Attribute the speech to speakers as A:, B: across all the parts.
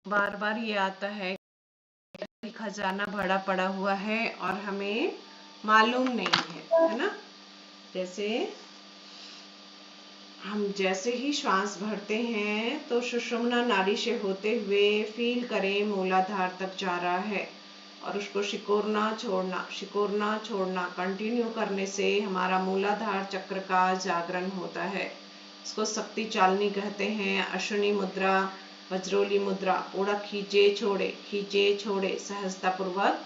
A: बार बार ये आता है कि खजाना भरा पड़ा हुआ है और हमें मालूम नहीं है ना। जैसे हम जैसे ही श्वास भरते हैं तो सुषुम्ना नाड़ी से होते हुए फील करें मूलाधार तक जा रहा है और उसको सिकोड़ना छोड़ना कंटिन्यू करने से हमारा मूलाधार चक्र का जागरण होता है। इसको शक्ति चालनी कहते हैं। अश्विनी मुद्रा, वज्रोली मुद्रा, थोड़ा खींचे छोड़े सहजता पूर्वक,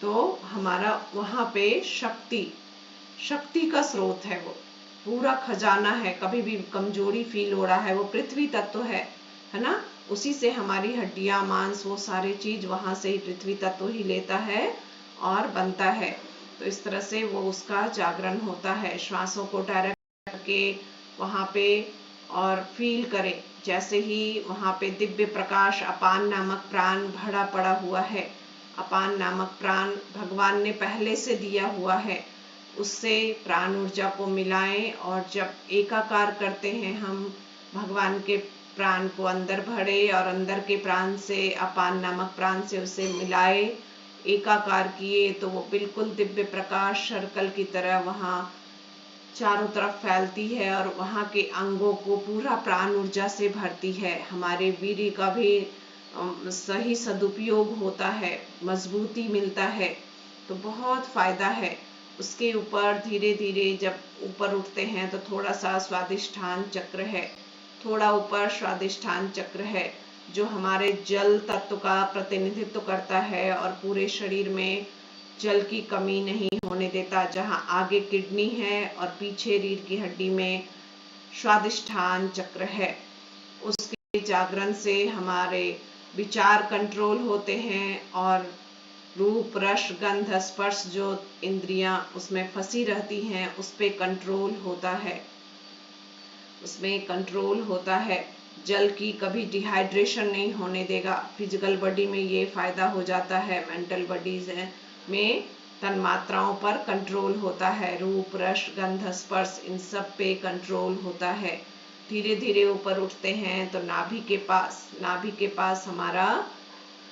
A: तो हमारा वहां पे शक्ति का स्रोत है, वो पूरा खजाना है। कभी भी कमजोरी फील हो रहा है, वो पृथ्वी तत्व है ना। उसी से हमारी हड्डियां, मांस, वो सारे चीज वहां से ही पृथ्वी तत्व ही लेता है और बनता है। तो इस तरह से वो उसका जागरण होता है। श्वासों को डायरेक्ट करके वहां पे और फील करें जैसे ही वहां पे दिव्य प्रकाश अपान नामक प्राण भरा पड़ा हुआ है। अपान नामक प्राण भगवान ने पहले से दिया हुआ है, उससे प्राण ऊर्जा को मिलाएं और जब एकाकार करते हैं हम भगवान के प्राण को अंदर भरे और अंदर के प्राण से अपान नामक प्राण से उसे मिलाए, एकाकार किए, तो वो बिल्कुल दिव्य प्रकाश सर्कल की तरह वहां चारों तरफ फैलती है और वहां के अंगों को पूरा प्राण ऊर्जा से भरती है। हमारे वीर्य का भी सही सदुपयोग होता है, मजबूती मिलता है, तो बहुत फायदा है। उसके ऊपर धीरे धीरे जब ऊपर उठते हैं तो थोड़ा सा स्वादिष्ठान चक्र है, थोड़ा ऊपर स्वादिष्ठान चक्र है जो हमारे जल तत्व का प्रतिनिधित्व करता है और पूरे शरीर में जल की कमी नहीं होने देता। जहां आगे किडनी है और पीछे रीढ़ की हड्डी में स्वादिष्ठान चक्र है, उसके जागरण से हमारे विचार कंट्रोल होते हैं और रूप, रस, गंध, स्पर्श जो इंद्रियां उसमें फंसी रहती हैं उस पे कंट्रोल होता है। जल की कभी डिहाइड्रेशन नहीं होने देगा। फिजिकल बॉडी में ये फायदा हो जाता है, मेंटल बॉडीज में तन्मात्राओं पर कंट्रोल होता है। रूप, रस, गंध, स्पर्श, इन सब पे कंट्रोल होता है। धीरे धीरे ऊपर उठते हैं तो नाभि के पास हमारा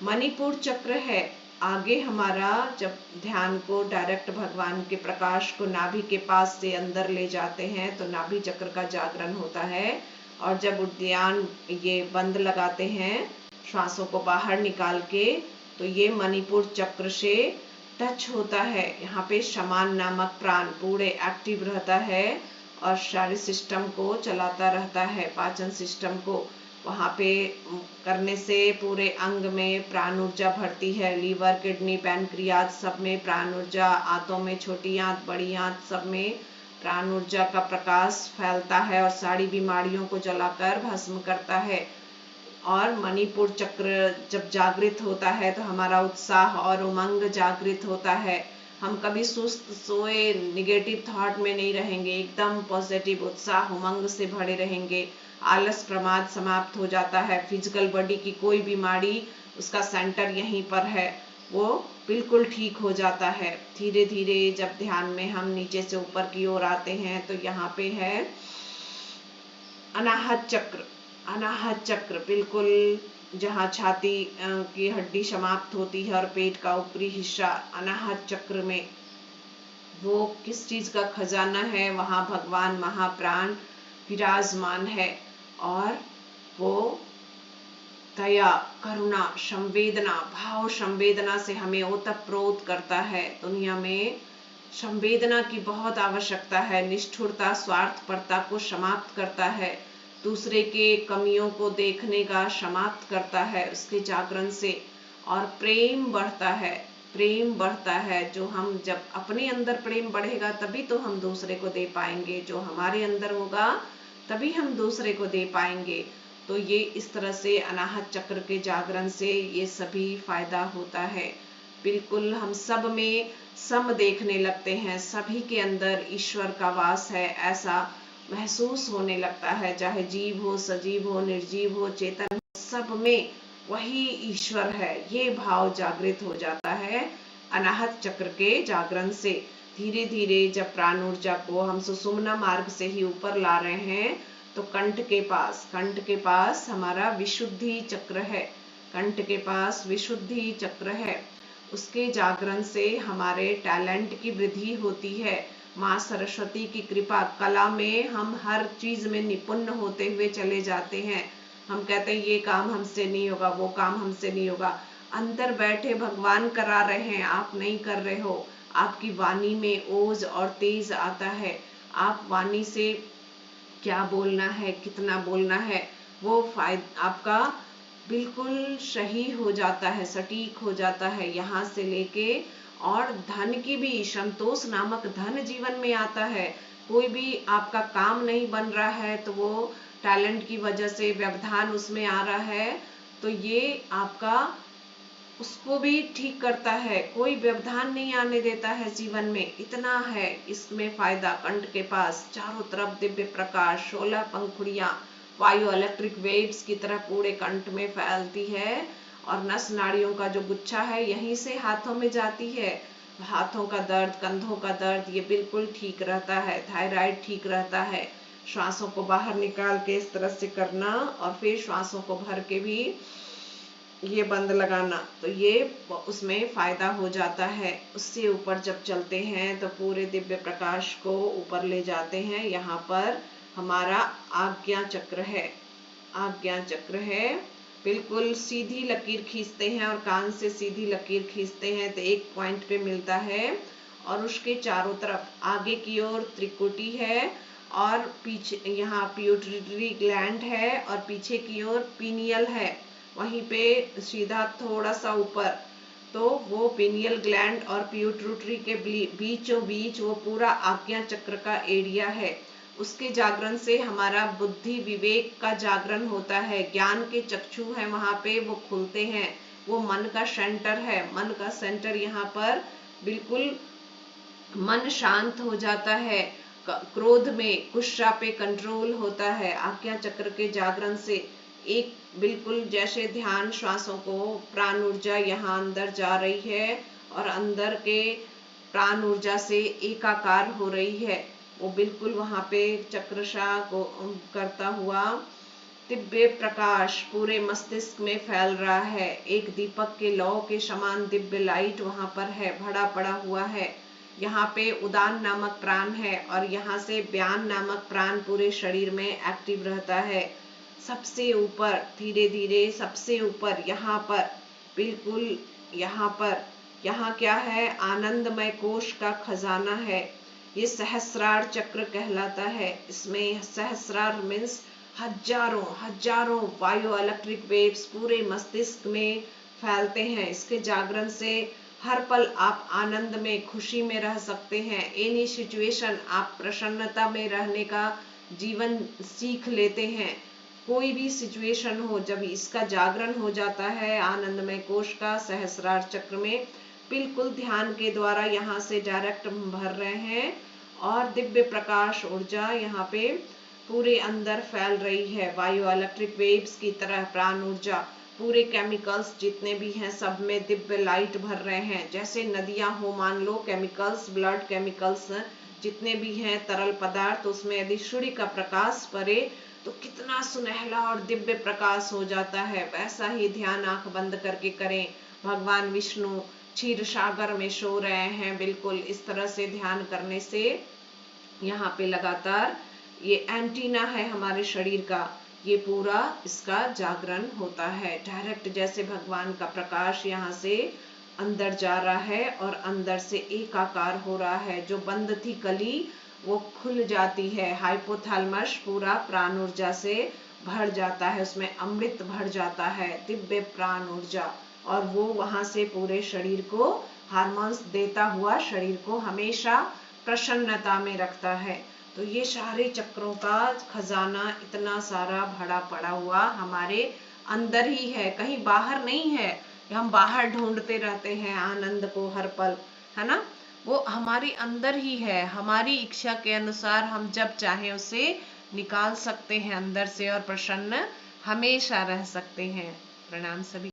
A: मणिपुर चक्र है। आगे हमारा जब ध्यान को डायरेक्ट भगवान के प्रकाश को नाभि के पास से अंदर ले जाते हैं तो नाभि चक्र का जागरण होता है। और जब उद्यान ये बंद लगाते हैं श्वासों को बाहर निकाल के, तो ये मणिपुर चक्र से टच होता है। यहाँ पे शमान नामक प्राण पूरे एक्टिव रहता है और सारे सिस्टम को चलाता रहता है, पाचन सिस्टम को। वहां पे करने से पूरे अंग में प्राण ऊर्जा भरती है। लीवर, किडनी, पैनक्रियाज सब में प्राण ऊर्जा, आंतों में छोटी आंत, बड़ी आंत सब में प्राण ऊर्जा का प्रकाश फैलता है और सारी बीमारियों को जलाकर भस्म करता है। और मणिपुर चक्र जब जागृत होता है तो हमारा उत्साह और उमंग जागृत होता है। हम कभी सुस्त सोए निगेटिव थॉट में नहीं रहेंगे, एकदम पॉजिटिव उत्साह उमंग से भरे रहेंगे। आलस प्रमाद समाप्त हो जाता है। फिजिकल बॉडी की कोई बीमारी, उसका सेंटर यहीं पर है, वो बिल्कुल ठीक हो जाता है। धीरे धीरे जब ध्यान में हम नीचे से ऊपर की ओर आते हैं तो यहाँ पे है अनाहत चक्र बिल्कुल जहाँ छाती की हड्डी समाप्त होती है और पेट का ऊपरी हिस्सा, अनाहत चक्र में वो किस चीज का खजाना है, वहां भगवान महाप्राण विराजमान है और वो दया, करुणा, संवेदना, भाव संवेदना से हमें ओतप्रोत करता है। दुनिया में संवेदना की बहुत आवश्यकता है। निष्ठुरता, स्वार्थपरता को समाप्त करता है, दूसरे के कमियों को देखने का समाप्त करता है उसके जागरण से। और प्रेम बढ़ता है। जो हम जब अपने अंदर प्रेम बढ़ेगा तभी तो हम दूसरे को दे पाएंगे, जो हमारे अंदर होगा तभी हम दूसरे को दे पाएंगे। तो ये इस तरह से अनाहत चक्र के जागरण से ये सभी फायदा होता है। बिल्कुल हम सब में सम देखने लगते हैं, सभी के अंदर ईश्वर का वास है ऐसा महसूस होने लगता है। चाहे जीव हो, सजीव हो, निर्जीव हो, चेतन हो, सब में वही ईश्वर है, ये भाव जागृत हो जाता है अनाहत चक्र के जागरण से। धीरे धीरे जब प्राण ऊर्जा को हम सुषुम्ना मार्ग से ही ऊपर ला रहे हैं तो कंठ के पास हमारा विशुद्धि चक्र है। कंठ के पास विशुद्धि चक्र है। उसके जागरण से हमारे टैलेंट की वृद्धि होती है। माँ सरस्वती की कृपा, कला में हम हर चीज में निपुण होते हुए चले जाते हैं। हम कहते हैं ये काम हमसे नहीं होगा, वो काम हमसे नहीं होगा। अंदर बैठे भगवान करा रहे हैं, आप नहीं कर रहे हो। आपकी वाणी में ओज और तेज आता है। आप वाणी से क्या बोलना है, कितना बोलना है, वो आपका बिल्कुल सही हो जाता है, सटीक हो जाता है यहाँ से लेके। और धन की भी, संतोष नामक धन जीवन में आता है। कोई भी आपका काम नहीं बन रहा है तो वो टैलेंट की वजह से व्यवधान उसमें आ रहा है, तो ये आपका उसको भी ठीक करता है। कोई व्यवधान नहीं आने देता है जीवन में, इतना है इसमें फायदा। कंठ के पास चारों तरफ दिव्य प्रकाश, 16 पंखुड़ियां वायु इलेक्ट्रिक वेव्स की तरह पूरे कंठ में फैलती है। और नस नाड़ियों का जो गुच्छा है यहीं से हाथों में जाती है। हाथों का दर्द, कंधों का दर्द, ये बिल्कुल ठीक रहता है। थायराइड ठीक रहता है। श्वासों को बाहर निकाल के इस तरह से करना और फिर श्वासों को भर के भी ये बंद लगाना, तो ये उसमें फायदा हो जाता है। उससे ऊपर जब चलते हैं तो पूरे दिव्य प्रकाश को ऊपर ले जाते हैं। यहाँ पर हमारा आज्ञा चक्र है। आज्ञा चक्र है, बिल्कुल सीधी लकीर खींचते हैं और कान से सीधी लकीर खींचते हैं तो एक पॉइंट पे मिलता है। और उसके चारों तरफ आगे की ओर त्रिकुटी है और पीछे यहाँ पिट्यूटरी ग्लैंड है और पीछे की ओर पीनियल है। वहीं पे सीधा थोड़ा सा ऊपर तो वो पीनियल ग्लैंड और पिट्यूटरी के बीचों बीच वो पूरा आज्ञा चक्र का एरिया है। उसके जागरण से हमारा बुद्धि विवेक का जागरण होता है। ज्ञान के चक्षु है वहां पे, वो खुलते हैं। वो मन का सेंटर है। मन का सेंटर यहाँ पर बिल्कुल मन शांत हो जाता है। क्रोध में, गुस्सा पे कंट्रोल होता है आज्ञा चक्र के जागरण से। एक बिल्कुल जैसे ध्यान श्वासों को, प्राण ऊर्जा यहाँ अंदर जा रही है और अंदर के प्राण ऊर्जा से एकाकार हो रही है। वो बिल्कुल वहां पे चक्रशा को करता हुआ दिव्य प्रकाश पूरे मस्तिष्क में फैल रहा है। एक दीपक के लौ के समान दिव्य लाइट वहां पर है, भरा पड़ा हुआ है। यहाँ पे उदान नामक प्राण है और यहाँ से व्यान नामक प्राण पूरे शरीर में एक्टिव रहता है। सबसे ऊपर धीरे धीरे सबसे ऊपर यहाँ पर बिल्कुल यहाँ क्या है, आनंदमय कोश का खजाना है। ये सहस्रार चक्र कहलाता है। इसमें सहस्रार मीन्स हजारों वायु इलेक्ट्रिक वेव्स पूरे मस्तिष्क में फैलते हैं। इसके जागरण से हर पल आप आनंद में, खुशी में रह सकते हैं। एनी सिचुएशन आप प्रसन्नता में रहने का जीवन सीख लेते हैं। कोई भी सिचुएशन हो, जब इसका जागरण हो जाता है आनंदमय कोश का सहस्रार चक्र में, बिल्कुल ध्यान के द्वारा यहाँ से डायरेक्ट भर रहे हैं और दिव्य प्रकाश ऊर्जा यहाँ पे पूरे अंदर फैल रही है। वायु इलेक्ट्रिक वेव्स की तरह प्राण ऊर्जा, पूरे केमिकल्स जितने भी हैं सब में दिव्य लाइट भर रहे हैं। जैसे नदियां हो मान लो, केमिकल्स, ब्लड केमिकल्स जितने भी हैं तरल पदार्थ, उसमें यदि सूर्य का प्रकाश पड़े तो कितना सुनहला और दिव्य प्रकाश हो जाता है। वैसा ही ध्यान आंख बंद करके करें। भगवान विष्णु क्षीर सागर में सो रहे हैं, बिल्कुल इस तरह से ध्यान करने से यहाँ पे लगातार ये एंटीना है हमारे शरीर का, ये पूरा इसका जागरण होता है। डायरेक्ट जैसे भगवान का प्रकाश यहाँ से अंदर जा रहा है और अंदर से एकाकार हो रहा है। जो बंद थी कली वो खुल जाती है। हाइपोथैलेमस पूरा प्राण ऊर्जा से भर जाता है, उसमें अमृत भर जाता है, दिव्य प्राण ऊर्जा। और वो वहां से पूरे शरीर को हार्मोन्स देता हुआ शरीर को हमेशा प्रसन्नता में रखता है। तो ये सारे चक्रों का खजाना इतना सारा भरा पड़ा हुआ हमारे अंदर ही है, कहीं बाहर नहीं है। हम बाहर ढूंढते रहते हैं आनंद को हर पल, है ना। वो हमारे अंदर ही है। हमारी इच्छा के अनुसार हम जब चाहे उसे निकाल सकते हैं अंदर से और प्रसन्न हमेशा रह सकते हैं। प्रणाम सभी।